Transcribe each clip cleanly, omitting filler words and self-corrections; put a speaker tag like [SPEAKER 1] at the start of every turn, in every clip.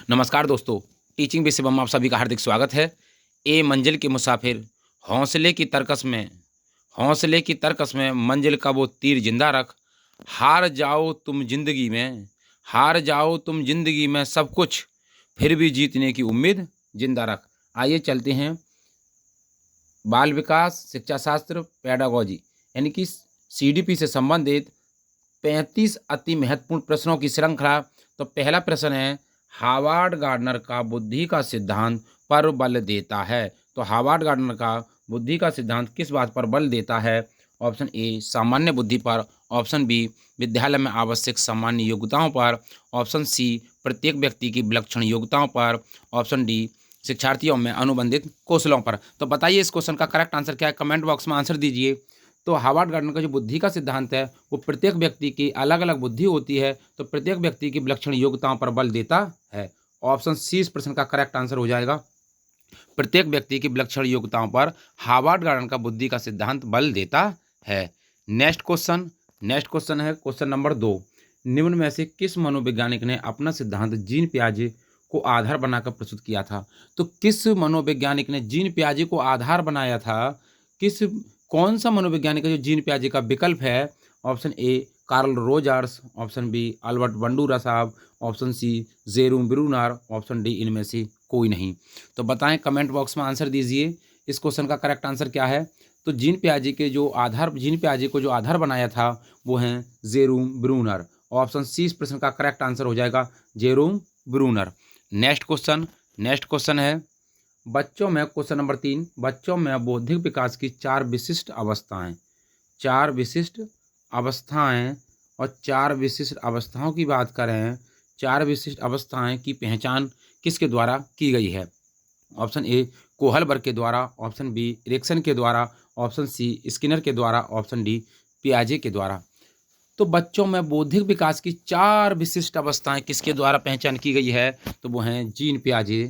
[SPEAKER 1] नमस्कार दोस्तों, teaching with Shivam आप सभी का हार्दिक स्वागत है। ए मंजिल के मुसाफिर, हौसले की तरकस में मंजिल का वो तीर जिंदा रख। हार जाओ तुम जिंदगी में सब कुछ, फिर भी जीतने की उम्मीद जिंदा रख। आइए चलते हैं बाल विकास शिक्षा शास्त्र पेडागोजी यानी कि सीडीपी से संबंधित 35 अति महत्वपूर्ण प्रश्नों की श्रृंखला। तो पहला प्रश्न है, हार्वर्ड गार्डनर का बुद्धि का सिद्धांत पर बल देता है। तो हार्वर्ड गार्डनर का बुद्धि का सिद्धांत किस बात पर बल देता है? ऑप्शन ए सामान्य बुद्धि पर, ऑप्शन बी विद्यालय में आवश्यक सामान्य योग्यताओं पर, ऑप्शन सी प्रत्येक व्यक्ति की विलक्षण योग्यताओं पर, ऑप्शन डी शिक्षार्थियों में अनुबंधित कौशलों पर। तो बताइए इस क्वेश्चन का करेक्ट आंसर क्या है, कमेंट बॉक्स में आंसर दीजिए। तो हार्वर्ड गार्डनर का जो बुद्धि का सिद्धांत है वो प्रत्येक व्यक्ति की अलग अलग बुद्धि होती है, तो प्रत्येक व्यक्ति की विलक्षण योग्यताओं पर बल देता है। ऑप्शन सी इस प्रश्न का करेक्ट आंसर हो जाएगा। प्रत्येक व्यक्ति की विलक्षण योग्यताओं पर हार्वर्ड गार्डनर का बुद्धि का सिद्धांत बल देता है। नेक्स्ट क्वेश्चन है क्वेश्चन नंबर 2। निम्न में से किस मनोवैज्ञानिक ने अपना सिद्धांत जीन पियाजे को आधार बनाकर प्रस्तुत किया था? तो किस मनोवैज्ञानिक ने जीन पियाजे को आधार बनाया था? कौन सा मनोवैज्ञानिक है जो जीन पियाजे का विकल्प है? Option A Carl Rogers, option B Albert Bandura साहब, option C Jerome Bruner, option D इनमें से कोई नहीं। तो बताएं, कमेंट बॉक्स में आंसर दीजिए इस क्वेश्चन का करेक्ट आंसर क्या है। तो जीन पियाजे को जो आधार बनाया था वो हैं जेरूम ब्रूनर। ऑप्शन सी इस प्रश्न का करेक्ट आंसर हो जाएगा, जेरूम ब्रूनर। नेक्स्ट क्वेश्चन है बच्चों में, क्वेश्चन नंबर 3, बच्चों में बौद्धिक विकास की चार विशिष्ट अवस्थाएं और चार विशिष्ट अवस्थाओं की बात करें, चार विशिष्ट अवस्थाएं की पहचान किसके द्वारा की गई है? ऑप्शन ए कोहलबर्ग के द्वारा, ऑप्शन बी इरिक्सन के द्वारा, ऑप्शन सी स्किनर के द्वारा, ऑप्शन डी पियाजे के द्वारा। तो बच्चों में बौद्धिक विकास की चार विशिष्ट अवस्थाएं किसके द्वारा पहचान की गई है? तो वो हैं जीन पियाजे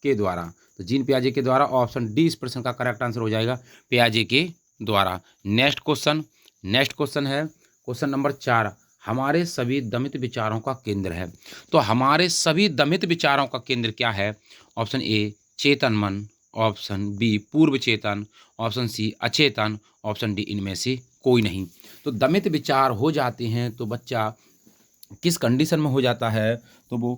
[SPEAKER 1] के द्वारा। तो जीन पियाजे के द्वारा, ऑप्शन डी इस प्रश्न का करेक्ट आंसर हो जाएगा, पियाजे के द्वारा। नेक्स्ट क्वेश्चन है क्वेश्चन नंबर 4। हमारे सभी दमित विचारों का केंद्र है। तो हमारे सभी दमित विचारों का केंद्र क्या है? ऑप्शन ए चेतन मन, ऑप्शन बी पूर्व चेतन, ऑप्शन सी अचेतन, ऑप्शन डी इनमें से कोई नहीं। तो दमित विचार हो जाते हैं तो बच्चा किस कंडीशन में हो जाता है? तो वो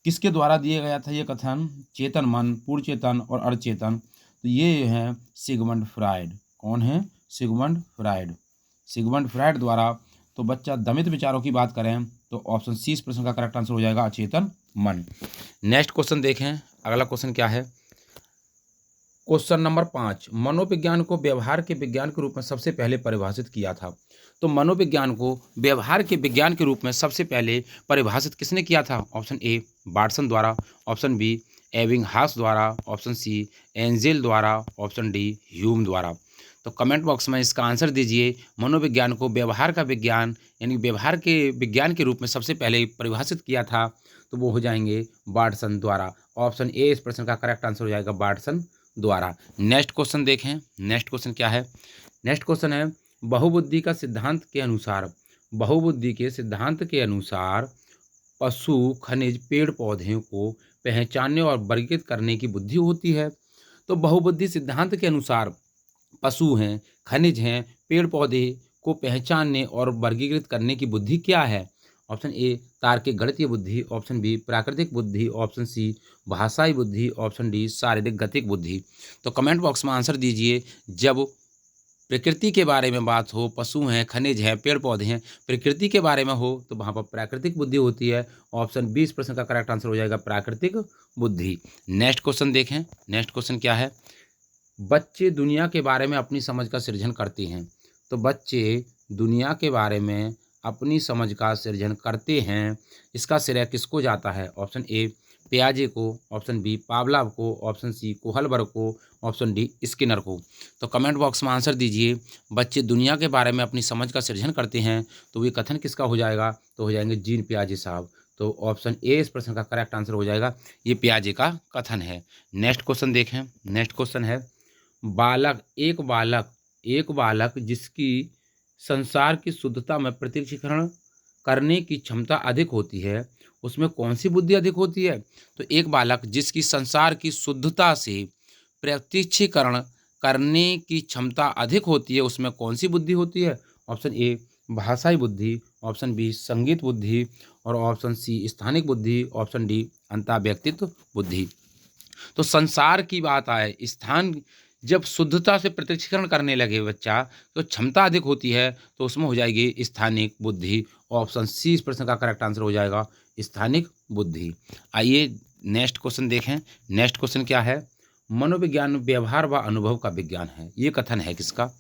[SPEAKER 1] किसके द्वारा दिया गया था ये कथन? चेतन मन, पूर्व चेतन और अचेतन। तो ये हैं सिगमंड फ्राइड। कौन है? सिगमंड फ्राइड द्वारा। तो बच्चा दमित विचारों की बात करें तो ऑप्शन सी इस प्रश्न का करेक्ट आंसर हो जाएगा, अचेतन मन। नेक्स्ट क्वेश्चन देखें, अगला क्वेश्चन क्या है? क्वेश्चन नंबर 5, मनोविज्ञान को व्यवहार के विज्ञान के रूप में सबसे पहले परिभाषित किया था। तो मनोविज्ञान को व्यवहार के विज्ञान के रूप में सबसे पहले परिभाषित किसने किया था? ऑप्शन ए वाटसन द्वारा, ऑप्शन बी एबिंगहास द्वारा, ऑप्शन सी एंजेल द्वारा, ऑप्शन डी ह्यूम द्वारा। तो कमेंट बॉक्स में इसका आंसर दीजिए। मनोविज्ञान को व्यवहार का विज्ञान यानी व्यवहार के विज्ञान के रूप में सबसे पहले परिभाषित किया था तो वो हो जाएंगे वाटसन द्वारा। ऑप्शन ए इस प्रश्न का करेक्ट आंसर हो जाएगा, वाटसन द्वारा। नेक्स्ट क्वेश्चन देखें, नेक्स्ट क्वेश्चन क्या है? नेक्स्ट क्वेश्चन है बहुबुद्धि के सिद्धांत के अनुसार पशु, खनिज, पेड़ पौधे को पहचानने और वर्गीकृत करने की बुद्धि होती है। तो बहुबुद्धि सिद्धांत के अनुसार पशु हैं, खनिज हैं, पेड़ पौधे को पहचानने और वर्गीकृत करने की बुद्धि क्या है? ऑप्शन ए तार्किक गणितीय बुद्धि, ऑप्शन बी प्राकृतिक बुद्धि, ऑप्शन सी भाषाई बुद्धि, ऑप्शन डी शारीरिक गतिक बुद्धि। तो कमेंट बॉक्स में आंसर दीजिए। जब प्रकृति के बारे में बात हो, पशु हैं, खनिज हैं, पेड़ पौधे हैं, प्रकृति के बारे में हो तो वहाँ पर प्राकृतिक बुद्धि होती है। ऑप्शन बी इस प्रश्न का करेक्ट आंसर हो जाएगा, प्राकृतिक बुद्धि। नेक्स्ट क्वेश्चन देखें, नेक्स्ट क्वेश्चन क्या है? बच्चे दुनिया के बारे में अपनी समझ का सृजन करते हैं। तो बच्चे दुनिया के बारे में अपनी समझ का सृजन करते हैं, इसका श्रेय किसको जाता है? ऑप्शन ए पियाजे को, ऑप्शन बी पावलोव को, ऑप्शन सी कोहलबर्ग को, ऑप्शन डी स्किनर को। तो कमेंट बॉक्स में आंसर दीजिए। बच्चे दुनिया के बारे में अपनी समझ का सृजन करते हैं तो ये कथन किसका हो जाएगा? तो हो जाएंगे जीन पियाजे साहब। तो ऑप्शन ए इस प्रश्न का करेक्ट आंसर हो जाएगा, ये पियाजे का कथन है। नेक्स्ट क्वेश्चन देखें, नेक्स्ट क्वेश्चन है एक बालक जिसकी संसार की शुद्धता में प्रतिक्षीकरण करने की क्षमता अधिक होती है, उसमें कौन सी बुद्धि अधिक होती है? तो एक बालक जिसकी संसार की शुद्धता से प्रत्यक्षीकरण करने की क्षमता अधिक होती है, उसमें कौन सी बुद्धि होती है? ऑप्शन ए भाषाई बुद्धि, ऑप्शन बी संगीत बुद्धि और ऑप्शन सी स्थानिक बुद्धि, ऑप्शन डी अंतःव्यक्तित्व बुद्धि। तो संसार की बात आए, स्थान जब शुद्धता से प्रत्यक्षीकरण करने लगे बच्चा, तो क्षमता अधिक होती है, तो उसमें हो जाएगी स्थानिक बुद्धि। ऑप्शन सी इस प्रश्न का करेक्ट आंसर हो जाएगा, स्थानिक बुद्धि। आइए नेक्स्ट क्वेश्चन देखें। नेक्स्ट क्वेश्चन क्या है? मनोविज्ञान व्यवहार व अनुभव का विज्ञान है। ये कथन है किसका?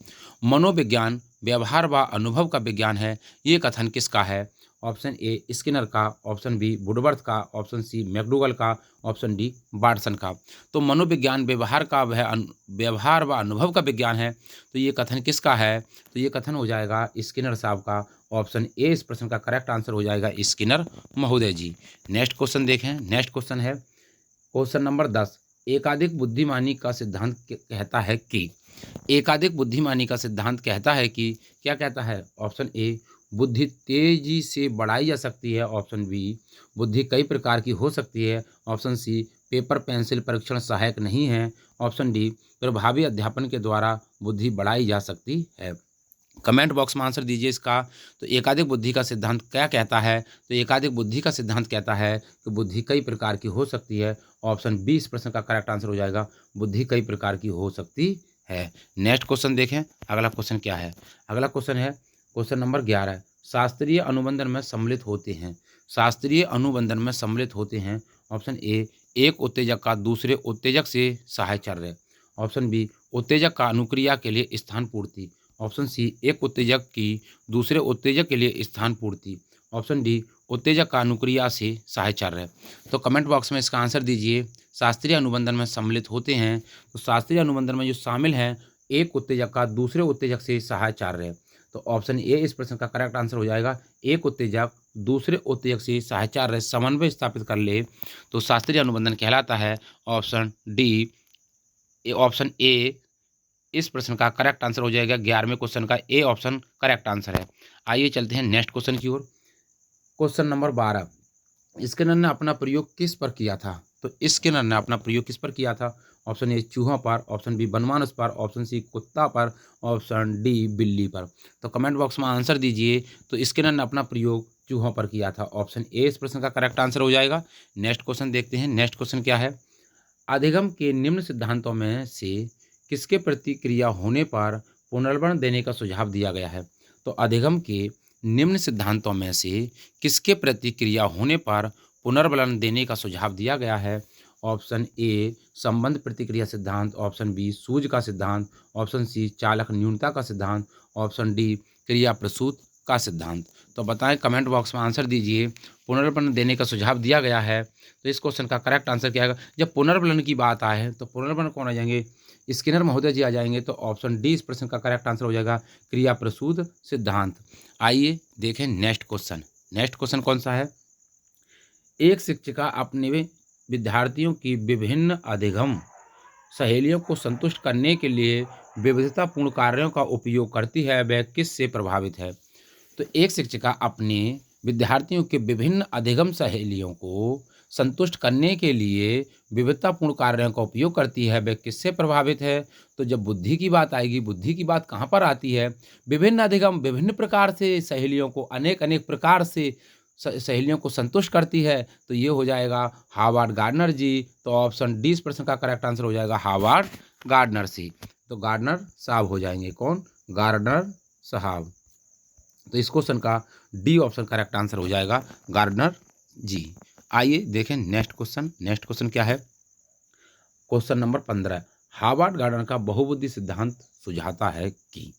[SPEAKER 1] मनोविज्ञान व्यवहार व अनुभव का विज्ञान है। ये कथन किसका है? ऑप्शन ए स्किनर का, ऑप्शन बी वुडवर्थ का, ऑप्शन सी मैकडूगल का, ऑप्शन डी वाटसन का। तो मनोविज्ञान व्यवहार व अनुभव का विज्ञान है। तो ये कथन किसका है? तो ये कथन हो जाएगा स्किनर साहब का। ऑप्शन ए इस प्रश्न का करेक्ट आंसर हो जाएगा, स्किनर महोदय जी। नेक्स्ट क्वेश्चन देखें। नेक्स्ट क्वेश्चन है क्वेश्चन नंबर 10। एकाधिक बुद्धिमानी का सिद्धांत कहता है कि, एकाधिक बुद्धिमानी का सिद्धांत कहता है कि, क्या कहता है? ऑप्शन ए बुद्धि तेजी से बढ़ाई जा सकती है, ऑप्शन बी बुद्धि कई प्रकार की हो सकती है, ऑप्शन सी पेपर पेंसिल परीक्षण सहायक नहीं है, ऑप्शन डी प्रभावी अध्यापन के द्वारा बुद्धि बढ़ाई जा सकती है। कमेंट बॉक्स में आंसर दीजिए इसका। तो एकाधिक बुद्धि का सिद्धांत क्या कहता है? तो एकाधिक बुद्धि का सिद्धांत कहता है कि बुद्धि कई प्रकार की हो सकती है। ऑप्शन बी इस प्रश्न का करेक्ट आंसर हो जाएगा, बुद्धि कई प्रकार की हो सकती है। नेक्स्ट क्वेश्चन देखें। अगला क्वेश्चन क्या है? अगला क्वेश्चन है क्वेश्चन नंबर 11। शास्त्रीय अनुबंधन में सम्मिलित होते हैं। शास्त्रीय अनुबंधन में सम्मिलित होते हैं। ऑप्शन ए एक उत्तेजक का दूसरे उत्तेजक से साहचर्य, ऑप्शन बी उत्तेजक का अनुक्रिया के लिए स्थान पूर्ति, ऑप्शन सी एक उत्तेजक की दूसरे उत्तेजक के लिए स्थान पूर्ति, ऑप्शन डी उत्तेजक का अनुक्रिया से साहचर्य। तो कमेंट बॉक्स में इसका आंसर दीजिए। शास्त्रीय अनुबंधन में सम्मिलित होते हैं, तो शास्त्रीय अनुबंधन में जो शामिल हैं, एक उत्तेजक का दूसरे उत्तेजक से साहचर्य। तो ऑप्शन ए इस प्रश्न का करेक्ट आंसर हो जाएगा, एक उत्तेजक दूसरे उत्तेजक से साहचर्य समन्वय स्थापित कर ले तो शास्त्रीय अनुबंधन कहलाता है। ऑप्शन डी ऑप्शन ए इस प्रश्न का करेक्ट आंसर हो जाएगा। 11वें क्वेश्चन का ए ऑप्शन करेक्ट आंसर है। आइए चलते हैं नेक्स्ट क्वेश्चन की ओर। Question number 12। स्किनर ने अपना प्रयोग किस पर किया था? तो स्किनर ने अपना प्रयोग किस पर किया था? ऑप्शन ए चूहों पर, ऑप्शन बी बनमानस पर, ऑप्शन सी कुत्ता पर, ऑप्शन डी बिल्ली पर। तो कमेंट बॉक्स में आंसर दीजिए। तो स्किनर ने अपना प्रयोग चूहों पर किया था। ऑप्शन ए इस प्रश्न का करेक्ट आंसर हो जाएगा। नेक्स्ट क्वेश्चन देखते हैं। नेक्स्ट क्वेश्चन क्या है? अधिगम के निम्न सिद्धांतों में से किसके प्रतिक्रिया होने पर पुनर्वर्ण देने का सुझाव दिया गया है? तो अधिगम के निम्न सिद्धांतों में से किसके प्रतिक्रिया होने पर पुनर्वलन देने का सुझाव दिया गया है? ऑप्शन ए संबंध प्रतिक्रिया सिद्धांत, ऑप्शन बी सूझ का सिद्धांत, ऑप्शन सी चालक न्यूनता का सिद्धांत, ऑप्शन डी क्रिया प्रसूत का सिद्धांत। तो बताएं, कमेंट बॉक्स में आंसर दीजिए। पुनर्वलन देने का सुझाव दिया गया है, तो इस क्वेश्चन का करेक्ट आंसर क्या है? जब पुनर्वलन की बात आए तो पुनर्वलन कौन आ जाएंगे? स्किनर महोदय जी आ जाएंगे। तो ऑप्शन डी इस प्रश्न का करेक्ट आंसर हो जाएगा, क्रिया प्रसूत सिद्धांत। आइए देखें नेक्स्ट क्वेश्चन। नेक्स्ट क्वेश्चन कौन सा है? एक शिक्षिका अपने विद्यार्थियों की विभिन्न अधिगम सहेलियों को संतुष्ट करने के लिए विविधतापूर्ण कार्यों का उपयोग करती है, वह किससे प्रभावित है? तो एक शिक्षिका अपने विद्यार्थियों के विभिन्न अधिगम सहेलियों को संतुष्ट करने के लिए विविधतापूर्ण कार्यों का उपयोग करती है, वह किससे प्रभावित है? तो जब बुद्धि की बात आएगी, बुद्धि की बात कहाँ पर आती है? विभिन्न अधिगम विभिन्न प्रकार से सहेलियों को अनेक अनेक प्रकार से सहेलियों को संतुष्ट करती है, तो ये हो जाएगा हार्वर्ड गार्डनर जी। तो ऑप्शन डी इस प्रश्न का करेक्ट आंसर हो जाएगा, हार्वर्ड गार्डनर सी। तो गार्डनर साहब हो जाएंगे। कौन? गार्डनर साहब। तो इस क्वेश्चन का डी ऑप्शन करेक्ट आंसर हो जाएगा, गार्डनर जी। आइए देखें नेक्स्ट क्वेश्चन। नेक्स्ट क्वेश्चन क्या है? Question number 15। हार्वर्ड गार्डनर का बहुबुद्धि सिद्धांत सुझाता है कि,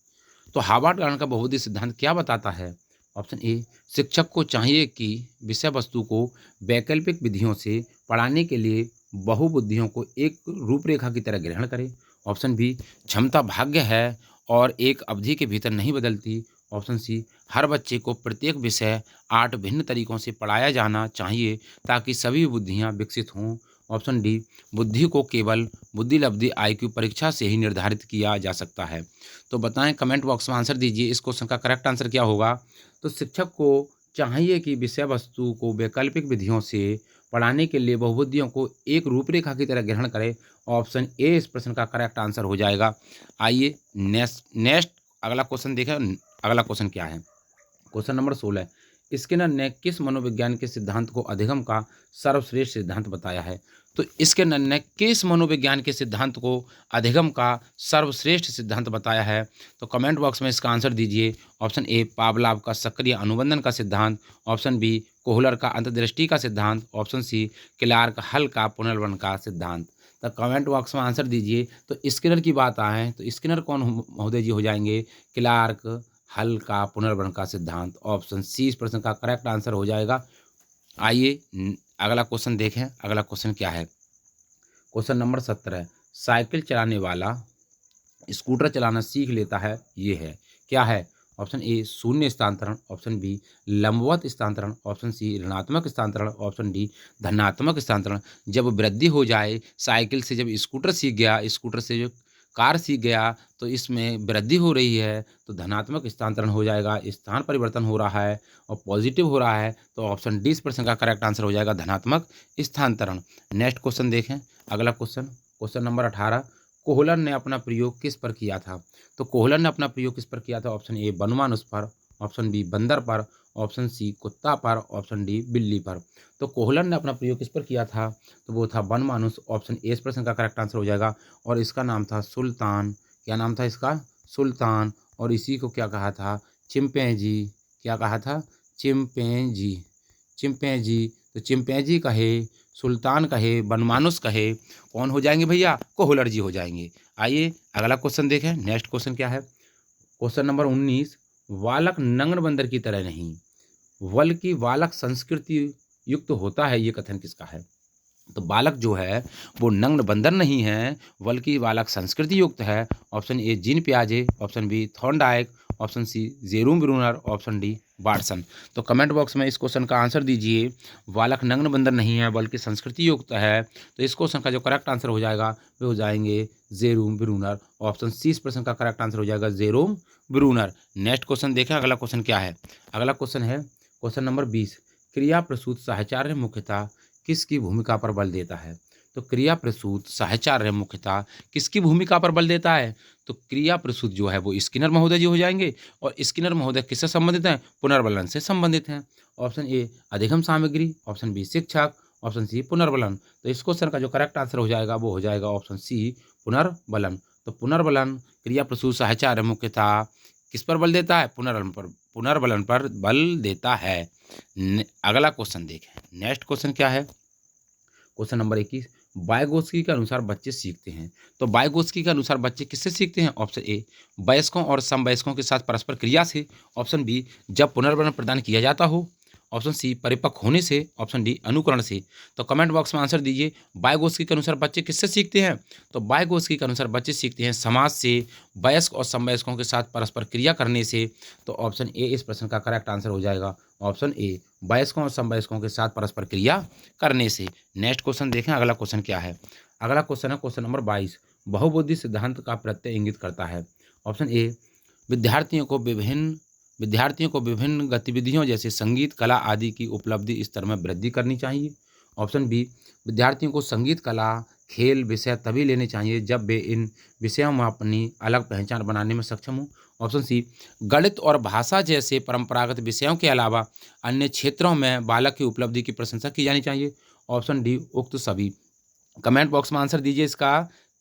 [SPEAKER 1] तो हार्वर्ड गार्डनर का बहुबुद्धि सिद्धांत क्या बताता है? ऑप्शन ए शिक्षक को चाहिए कि विषय वस्तु को वैकल्पिक विधियों से पढ़ाने के लिए बहुबुद्धियों को एक रूपरेखा की तरह ग्रहण करें, ऑप्शन बी क्षमता भाग्य है और एक अवधि के भीतर नहीं बदलती, ऑप्शन सी हर बच्चे को प्रत्येक विषय 8 भिन्न तरीकों से पढ़ाया जाना चाहिए ताकि सभी बुद्धियां विकसित हों, ऑप्शन डी बुद्धि को केवल बुद्धिलब्धि IQ परीक्षा से ही निर्धारित किया जा सकता है। तो बताएं, कमेंट बॉक्स में आंसर दीजिए। इस क्वेश्चन का करेक्ट आंसर क्या होगा? तो शिक्षक को चाहिए कि विषय वस्तु को वैकल्पिक विधियों से पढ़ाने के लिए बहुबुद्धियों को एक रूपरेखा की तरह ग्रहण करें। ऑप्शन ए इस प्रश्न का करेक्ट आंसर हो जाएगा। आइए नेक्स्ट नेक्स्ट अगला क्वेश्चन देखें। अगला क्वेश्चन क्या है? क्वेश्चन नंबर 16, स्किनर ने किस मनोविज्ञान के सिद्धांत को अधिगम का सर्वश्रेष्ठ सिद्धांत बताया है? तो स्किनर ने किस मनोविज्ञान के सिद्धांत को अधिगम का सर्वश्रेष्ठ सिद्धांत बताया है? तो कमेंट बॉक्स में इसका आंसर दीजिए। ऑप्शन ए पावलाव का सक्रिय अनुबंधन का सिद्धांत, ऑप्शन बी कोहलर का अंतर्दृष्टि का सिद्धांत, ऑप्शन सी क्लार्क हल का पुनर्वन का सिद्धांत। तो कमेंट बॉक्स में आंसर दीजिए। तो स्किनर की बात आए तो स्किनर कौन महोदय जी हो जाएंगे? क्लार्क हल का पुनर्वन का सिद्धांत। ऑप्शन सी इस प्रश्न का करेक्ट आंसर हो जाएगा। आइए अगला क्वेश्चन देखें। अगला क्वेश्चन क्या है? क्वेश्चन नंबर 17, साइकिल चलाने वाला स्कूटर चलाना सीख लेता है, ये है क्या है? ऑप्शन ए शून्य स्थानांतरण, ऑप्शन बी लंबवत स्थानांतरण, ऑप्शन सी ऋणात्मक स्थानांतरण, ऑप्शन डी धनात्मक स्थानांतरण। जब वृद्धि हो जाए, साइकिल से जब स्कूटर सीख गया, स्कूटर से जो कार सीख गया, तो इसमें वृद्धि हो रही है तो धनात्मक स्थानांतरण हो जाएगा, स्थान परिवर्तन हो रहा है और पॉजिटिव हो रहा है तो ऑप्शन डी इस प्रश्न का करेक्ट आंसर हो जाएगा, धनात्मक स्थानांतरण। नेक्स्ट क्वेश्चन देखें। अगला क्वेश्चन, क्वेश्चन नंबर 18, कोहलर ने अपना प्रयोग किस पर किया था? तो कोहलर ने अपना प्रयोग किस पर किया था? ऑप्शन ए बनमानुष पर, ऑप्शन बी बंदर पर, ऑप्शन सी कुत्ता पर, ऑप्शन डी बिल्ली पर। तो कोहलर ने अपना प्रयोग किस पर किया था? तो वो था बनमानुष। ऑप्शन ए इस प्रश्न का करेक्ट आंसर हो जाएगा और इसका नाम था सुल्तान। क्या नाम था इसका? सुल्तान। और इसी को क्या कहा था? चिंपैंजी। क्या कहा था? चिंपैंजी। चिंपैंजी। तो चिंपैंजी कहे, सुल्तान कहे, बनमानुष कहे, कौन हो जाएंगे भैया? कोहलर जी हो जाएंगे। आइए अगला क्वेश्चन देखें। नेक्स्ट क्वेश्चन क्या है? क्वेश्चन नंबर 19, बालक नग्न बंदर की तरह नहीं बल्कि बालक संस्कृति युक्त होता है, ये कथन किसका है? तो बालक जो है वो नग्न बंदर नहीं है बल्कि बालक संस्कृति युक्त है। ऑप्शन ए जीन पियाजे, option B Thorndike, option C Jerome Bruner, option D Watson. तो कमेंट बॉक्स में इस क्वेश्चन का आंसर दीजिए। बालक नग्न बंदर नहीं है बल्कि संस्कृति युक्त है, तो इस क्वेश्चन का जो करेक्ट आंसर हो जाएगा वे हो जाएंगे जेरूम ब्रूनर। ऑप्शन सी इस प्रश्न का करेक्ट आंसर हो जाएगा, जेरूम ब्रूनर। नेक्स्ट क्वेश्चन देखें। अगला क्वेश्चन क्या है? अगला क्वेश्चन है क्वेश्चन नंबर 20, क्रिया प्रसूत साहचर्य मुख्यतः किसकी भूमिका पर बल देता है? तो क्रिया प्रसूत साहचर्य मुख्यतः किसकी भूमिका पर बल देता है? तो क्रिया प्रसूत जो है वो स्किनर महोदय जी हो जाएंगे और स्किनर महोदय किससे संबंधित हैं? पुनर्बलन से संबंधित हैं। ऑप्शन ए अधिगम सामग्री, ऑप्शन बी शिक्षक, ऑप्शन सी पुनर्बलन। तो इस क्वेश्चन का जो करेक्ट आंसर हो जाएगा वो हो जाएगा ऑप्शन सी पुनर्बलन। तो पुनर्बलन क्रिया प्रसूत साहचर्य मुख्यतः किस पर बल देता है? पुनर्बलन पर बल देता है। अगला क्वेश्चन देखें। नेक्स्ट क्वेश्चन क्या है? क्वेश्चन नंबर 21, वाइगोत्स्की के अनुसार बच्चे सीखते हैं। तो वाइगोत्स्की के अनुसार बच्चे किससे सीखते हैं? ऑप्शन ए वयस्कों और समवयस्कों के साथ परस्पर क्रिया से, ऑप्शन बी जब पुनर्बलन प्रदान किया जाता हो, ऑप्शन सी परिपक्व होने से, ऑप्शन डी अनुकरण से। तो कमेंट बॉक्स में आंसर दीजिए। वाइगोत्स्की के अनुसार बच्चे किससे सीखते हैं? तो वाइगोत्स्की के अनुसार बच्चे सीखते हैं समाज से, वयस्क और समवयस्कों के साथ परस्पर क्रिया करने से। तो ऑप्शन ए इस प्रश्न का करेक्ट आंसर हो जाएगा, ऑप्शन ए वयस्कों और समवयस्कों के साथ परस्पर क्रिया करने से। नेक्स्ट क्वेश्चन देखें। अगला क्वेश्चन क्या है? अगला क्वेश्चन है क्वेश्चन नंबर 22, बहुबुद्धि सिद्धांत का प्रत्यय इंगित करता है। ऑप्शन ए विद्यार्थियों को विभिन्न गतिविधियों जैसे संगीत, कला आदि की उपलब्धि स्तर में वृद्धि करनी चाहिए। ऑप्शन बी विद्यार्थियों को संगीत, कला, खेल विषय तभी लेने चाहिए जब वे इन विषयों में अपनी अलग पहचान बनाने में सक्षम हों। ऑप्शन सी गणित और भाषा जैसे परंपरागत विषयों के अलावा अन्य क्षेत्रों में बालक की उपलब्धि की प्रशंसा की जानी चाहिए। ऑप्शन डी उक्त सभी। कमेंट बॉक्स में आंसर दीजिए। इसका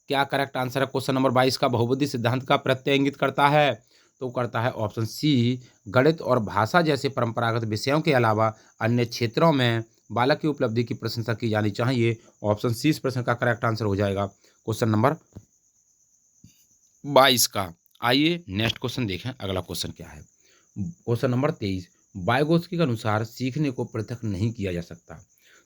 [SPEAKER 1] क्या करेक्ट आंसर है? क्वेश्चन नंबर 22 का बहुबुद्धि सिद्धांत का प्रत्यय इंगित करता है, तो करता है ऑप्शन सी गणित और भाषा जैसे परंपरागत विषयों के अलावा अन्य क्षेत्रों में बालक की उपलब्धि की प्रशंसा की जानी चाहिए। ऑप्शन सी इस प्रश्न का करेक्ट आंसर हो जाएगा क्वेश्चन नंबर 22 का। आइए नेक्स्ट क्वेश्चन देखें। अगला क्वेश्चन क्या है? क्वेश्चन नंबर 23, वाइगोत्स्की के अनुसार सीखने को पृथक नहीं किया जा सकता।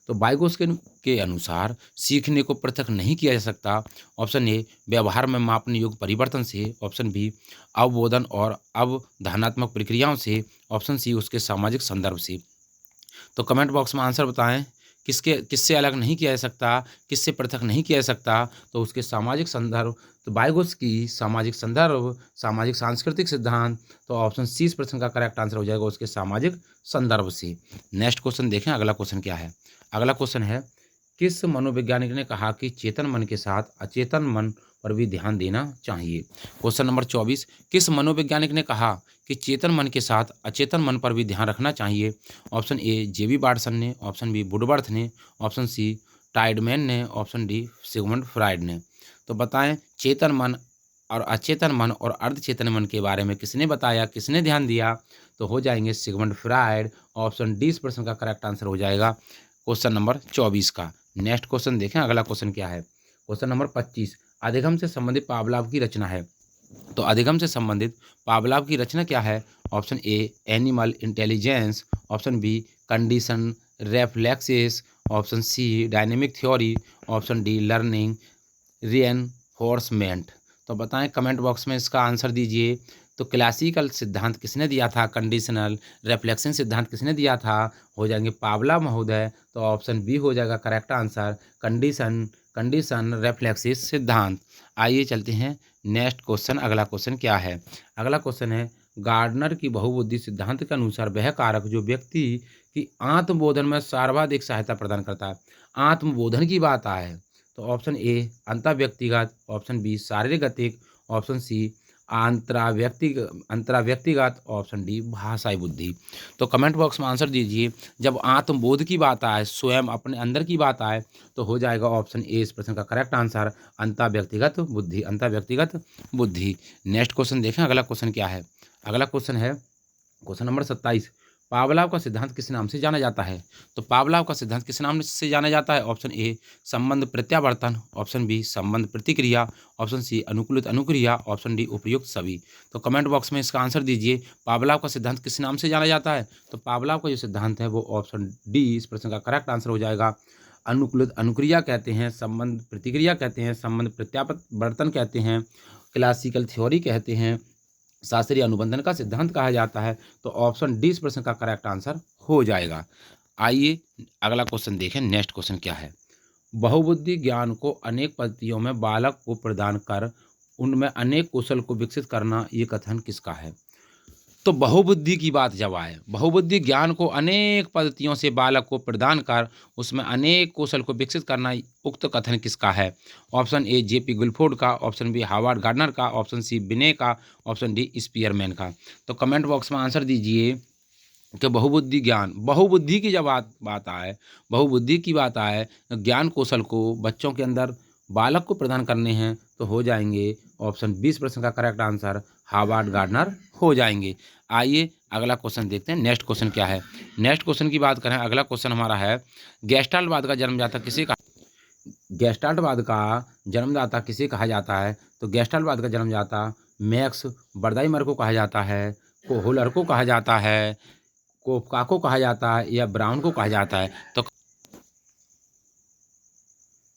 [SPEAKER 1] तो वाइगोत्स्की के अनुसार सीखने को पृथक नहीं किया जा सकता। ऑप्शन ए व्यवहार में मापने योग्य परिवर्तन से, ऑप्शन बी अवबोधन और अवधारणात्मक प्रक्रियाओं से, ऑप्शन सी उसके सामाजिक संदर्भ से। तो कमेंट बॉक्स में आंसर बताएं। किससे अलग नहीं किया जा सकता, किससे पृथक नहीं किया जा सकता? तो उसके सामाजिक संदर्भ तो वाइगोत्स्की सामाजिक संदर्भ, सामाजिक सांस्कृतिक सिद्धांत, तो ऑप्शन सी इस प्रश्न का करेक्ट आंसर हो जाएगा उसके सामाजिक संदर्भ से। नेक्स्ट क्वेश्चन देखें, अगला क्वेश्चन क्या है। अगला क्वेश्चन है, किस मनोवैज्ञानिक ने कहा कि चेतन मन के साथ अचेतन मन पर भी ध्यान देना चाहिए। क्वेश्चन नंबर 24, किस मनोवैज्ञानिक ने कहा कि चेतन मन के साथ अचेतन मन पर भी ध्यान रखना चाहिए। ऑप्शन ए जेबी बार्डसन ने, ऑप्शन बी वुडवर्थ ने, ऑप्शन सी टाइडमैन ने, ऑप्शन डी सिगमंड फ्राइड ने। तो बताएं, चेतन मन और अचेतन मन और अर्धचेतन मन के बारे में किसने बताया, किसने ध्यान दिया। तो हो जाएंगे सिगमंड फ्राइड। ऑप्शन डी इस प्रश्न का करेक्ट आंसर हो जाएगा क्वेश्चन नंबर 24 का। नेक्स्ट क्वेश्चन देखें, अगला क्वेश्चन क्या है। क्वेश्चन नंबर 25, अधिगम से संबंधित पावलोव की रचना है। तो अधिगम से संबंधित पावलोव की रचना क्या है। Option A animal intelligence, option B condition reflexes, option C dynamic theory, option D learning reinforcement. तो बताएं, कमेंट बॉक्स में इसका आंसर दीजिए। तो क्लासिकल सिद्धांत किसने दिया था, कंडीशनल रेफ्लेक्शन सिद्धांत किसने दिया था, हो जाएंगे पावलोव महोदय। तो ऑप्शन बी हो जाएगा करेक्ट आंसर, कंडीशन रेफ्लेक्सिस सिद्धांत। आइए चलते हैं नेक्स्ट क्वेश्चन। अगला क्वेश्चन क्या है। अगला क्वेश्चन है, गार्डनर की बहुबुद्धि सिद्धांत के अनुसार वह कारक जो व्यक्ति की आत्मबोधन में सर्वाधिक सहायता प्रदान करता है। आत्मबोधन की बात आए तो ऑप्शन ए अंतःव्यक्तिगत, ऑप्शन बी शारीरिक गतिक, ऑप्शन सी अंतराव्यक्तिगत, ऑप्शन डी भाषाई बुद्धि। तो कमेंट बॉक्स में आंसर दीजिए। जब आत्मबोध की बात आए, स्वयं अपने अंदर की बात आए, तो हो जाएगा ऑप्शन ए इस प्रश्न का करेक्ट आंसर, अंतःव्यक्तिगत बुद्धि, अंतःव्यक्तिगत बुद्धि। नेक्स्ट क्वेश्चन देखें, अगला क्वेश्चन क्या है। अगला क्वेश्चन है क्वेश्चन नंबर 27, पावलोव का सिद्धांत किस नाम से जाना जाता है। तो पावलोव का सिद्धांत किस नाम से जाना जाता है। ऑप्शन ए संबंध प्रत्यावर्तन, ऑप्शन बी संबंध प्रतिक्रिया, ऑप्शन सी अनुकूलित अनुक्रिया, ऑप्शन डी उपयुक्त सभी। तो कमेंट बॉक्स में इसका आंसर दीजिए। पावलोव का सिद्धांत किस नाम से जाना जाता है। तो पावलोव का जो सिद्धांत है वो ऑप्शन डी इस प्रश्न का करेक्ट आंसर हो जाएगा। अनुकूलित अनुक्रिया कहते हैं, संबंध प्रतिक्रिया कहते हैं, संबंध प्रत्यावर्तन कहते हैं, क्लासिकल थ्योरी कहते हैं, शास्त्रीय अनुबंधन का सिद्धांत कहा जाता है। तो ऑप्शन डी इस प्रश्न का करेक्ट आंसर हो जाएगा। आइए अगला क्वेश्चन देखें। नेक्स्ट क्वेश्चन क्या है। बहुबुद्धि ज्ञान को अनेक पद्धतियों में बालक को प्रदान कर उनमें अनेक कौशल को विकसित करना, ये कथन किसका है। तो बहुबुद्धि की बात जब आए, बहुबुद्धि ज्ञान को अनेक पद्धतियों से बालक को प्रदान कर उसमें अनेक कौशल को विकसित करना, उक्त कथन किसका है। ऑप्शन ए जेपी गुलफोर्ड का, ऑप्शन बी हार्वर्ड गार्डनर का, ऑप्शन सी बिने का, ऑप्शन डी स्पीयरमैन का। तो कमेंट बॉक्स में आंसर दीजिए कि बहुबुद्धि ज्ञान, बहुबुद्धि की जब बात आए, बहुबुद्धि की बात आए, ज्ञान कौशल को बच्चों के अंदर बालक को प्रदान करने हैं, तो हो जाएंगे ऑप्शन 20 प्रश्न का करेक्ट आंसर हार्वर्ड गार्डनर हो जाएंगे। आइए अगला क्वेश्चन देखते हैं। नेक्स्ट क्वेश्चन क्या है। नेक्स्ट क्वेश्चन की बात करें, अगला क्वेश्चन हमारा है, गेस्टाल्टवाद का जन्मदाता किसे कहा, गेस्टाल्टवाद का जन्मदाता किसे कहा जाता है। तो गेस्टाल्टवाद का जन्मदाता मैक्स बर्दाइमर को कहा जाता है, कोहोलर को कहा जाता है, कोफका को कहा जाता है, या ब्राउन को कहा जाता है। तो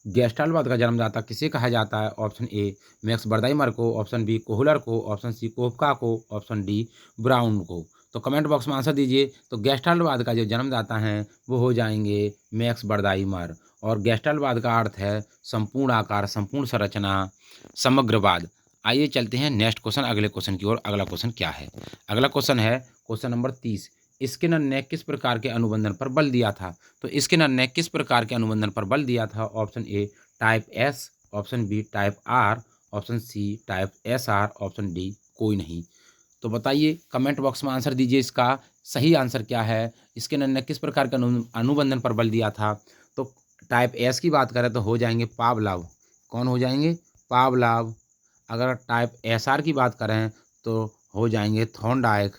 [SPEAKER 1] गेस्टाल्टवाद का जन्मदाता किसे कहा जाता है। ऑप्शन ए मैक्स बर्दाइमर को, ऑप्शन बी कोहलर को, ऑप्शन सी कोफका को, ऑप्शन डी ब्राउन को। तो कमेंट बॉक्स में आंसर दीजिए। तो गेस्टाल्टवाद का जो जन्मदाता हैं वो हो जाएंगे मैक्स बर्दाइमर, और गेस्टाल्टवाद का अर्थ है संपूर्ण आकार, संपूर्ण संरचना, समग्रवाद। आइए चलते हैं नेक्स्ट क्वेश्चन, अगले क्वेश्चन की ओर। अगला क्वेश्चन क्या है। अगला क्वेश्चन है क्वेश्चन नंबर 30, स्किनर ने किस प्रकार के अनुबंधन पर बल दिया था। तो स्किनर ने किस प्रकार के अनुबंधन पर बल दिया था। Option A type S, option B type R, option C type S R, option D कोई नहीं। तो बताइए, कमेंट बॉक्स में आंसर दीजिए, इसका सही आंसर क्या है। स्किनर ने किस प्रकार के अनुबंधन पर बल दिया था। तो टाइप एस की बात करें तो हो जाएंगे पावलोव। कौन हो जाएंगे, पावलोव। अगर टाइप एस आर की बात करें तो हो जाएंगे थॉर्नडाइक।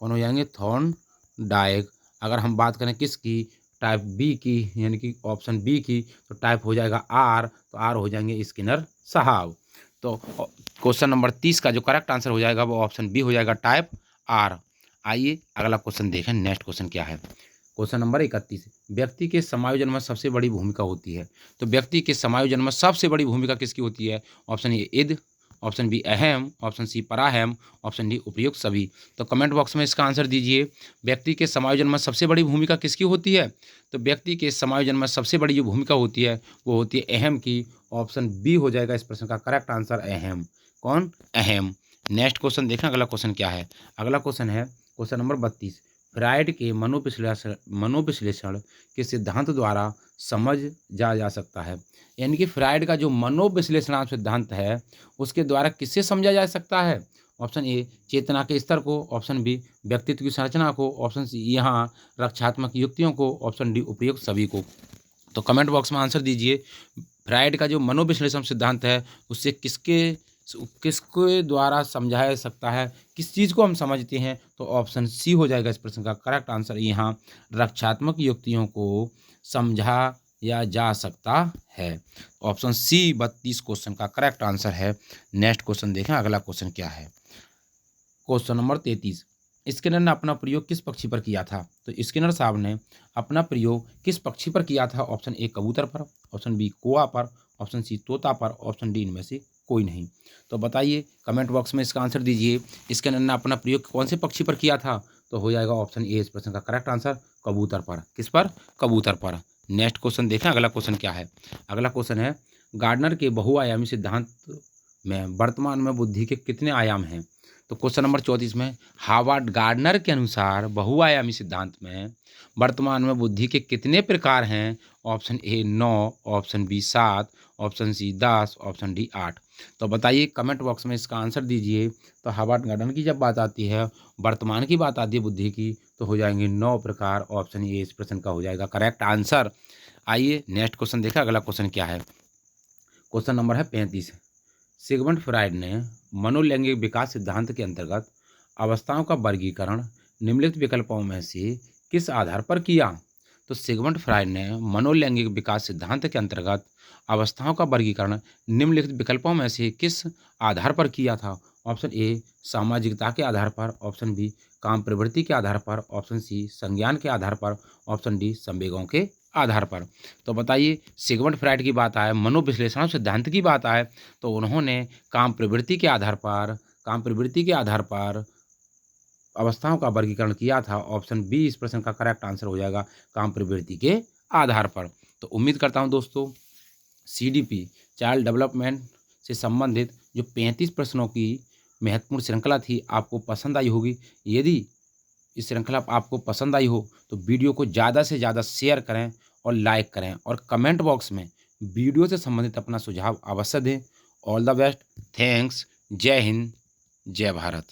[SPEAKER 1] कौन हो जाएंगे, थॉर्नडाइक। अगर हम बात करें किसकी, टाइप बी की, यानी कि ऑप्शन बी की, तो टाइप हो जाएगा आर, तो आर हो जाएंगे स्किनर साहब। तो क्वेश्चन नंबर 30 का जो करेक्ट आंसर हो जाएगा वो ऑप्शन बी हो जाएगा, टाइप आर। आइए अगला क्वेश्चन देखें। नेक्स्ट क्वेश्चन क्या है। क्वेश्चन नंबर 31, व्यक्ति के समायोजन में सबसे बड़ी भूमिका होती है। तो व्यक्ति के समायोजन में सबसे बड़ी भूमिका किसकी होती है। ऑप्शन ए इद, ऑप्शन बी अहम, ऑप्शन सी पराहम, ऑप्शन डी उपयुक्त सभी। तो कमेंट बॉक्स में इसका आंसर दीजिए। व्यक्ति के समायोजन में सबसे बड़ी भूमिका किसकी होती है। तो व्यक्ति के समायोजन में सबसे बड़ी जो भूमिका होती है वो होती है अहम की, ऑप्शन बी हो जाएगा इस प्रश्न का करेक्ट आंसर अहम। कौन? अहम। नेक्स्ट क्वेश्चन देखना अगला क्वेश्चन क्या है। अगला क्वेश्चन है क्वेश्चन नंबर 32। फ्रायड के मनोविश्लेषण के सिद्धांत द्वारा समझ जा सकता है। यानी कि फ्रायड का जो मनोविश्लेषणात्मक सिद्धांत है उसके द्वारा किससे समझा जा सकता है? ऑप्शन ए चेतना के स्तर को, ऑप्शन बी व्यक्तित्व की संरचना को, ऑप्शन सी यहाँ रक्षात्मक युक्तियों को, ऑप्शन डी उपयुक्त सभी को। तो कमेंट बॉक्स में आंसर दीजिए। फ्रायड का जो मनोविश्लेषण सिद्धांत है उससे किसके द्वारा समझाया जा सकता है, किस चीज़ को हम समझते हैं? तो ऑप्शन सी हो जाएगा इस प्रश्न का करेक्ट आंसर। यहाँ रक्षात्मक युक्तियों को समझाया जा सकता है। ऑप्शन सी 32 क्वेश्चन का करेक्ट आंसर है। नेक्स्ट क्वेश्चन देखें अगला क्वेश्चन क्या है। Question number 33। स्किनर ने अपना प्रयोग किस पक्षी पर किया था? तो स्किनर साहब ने अपना प्रयोग किस पक्षी पर किया था? ऑप्शन ए कबूतर पर, ऑप्शन बी कौवा पर, ऑप्शन सी तोता पर, ऑप्शन डी इनमें से कोई नहीं। तो बताइए, कमेंट बॉक्स में इसका आंसर दीजिए। स्किनर ने अपना प्रयोग कौन से पक्षी पर किया था? तो हो जाएगा ऑप्शन ए इस प्रश्न का करेक्ट आंसर, कबूतर पर। किस पर? कबूतर पर। नेक्स्ट क्वेश्चन देखें अगला क्वेश्चन क्या है। अगला क्वेश्चन है गार्डनर के बहुआयामी सिद्धांत में वर्तमान में बुद्धि के कितने आयाम हैं? तो क्वेश्चन नंबर 34 में हार्वर्ड गार्डनर के अनुसार बहुआयामी सिद्धांत में वर्तमान में बुद्धि के कितने प्रकार हैं? Option A 9, option B 7, option C 10, option D 8। तो बताइए, कमेंट बॉक्स में इसका आंसर दीजिए। तो हार्वर्ड गार्डनर की जब बात आती है, वर्तमान की बात आती है बुद्धि की, तो हो जाएंगे 9 प्रकार। ऑप्शन ए इस प्रश्न का हो जाएगा करेक्ट आंसर। आइए नेक्स्ट क्वेश्चन देखा अगला क्वेश्चन क्या है। क्वेश्चन नंबर है 35। सिगमंड फ्रायड ने मनोलैंगिक विकास सिद्धांत के अंतर्गत अवस्थाओं का वर्गीकरण निम्नलिखित विकल्पों में से किस आधार पर किया? तो सिगमंड फ्रायड ने मनोलैंगिक विकास सिद्धांत के अंतर्गत अवस्थाओं का वर्गीकरण निम्नलिखित विकल्पों में से किस आधार पर किया था? ऑप्शन ए सामाजिकता के आधार पर, ऑप्शन बी काम प्रवृत्ति के आधार पर, ऑप्शन सी संज्ञान के आधार पर, ऑप्शन डी संवेगों के आधार पर। तो बताइए, सिगमंड फ्रायड की बात आए, मनोविश्लेषण सिद्धांत की बात आए, तो उन्होंने काम प्रवृत्ति के आधार पर अवस्थाओं का वर्गीकरण किया था। ऑप्शन बी इस प्रश्न का करेक्ट आंसर हो जाएगा, काम प्रवृत्ति के आधार पर। तो उम्मीद करता हूं दोस्तों, सीडीपी चाइल्ड डेवलपमेंट से संबंधित जो 35 प्रश्नों की महत्वपूर्ण श्रृंखला थी आपको पसंद आई होगी। यदि इस श्रृंखला आपको पसंद आई हो तो वीडियो को ज़्यादा से ज़्यादा शेयर करें और लाइक करें, और कमेंट बॉक्स में वीडियो से संबंधित अपना सुझाव अवश्य दें। All the best. थैंक्स। जय हिंद, जय भारत।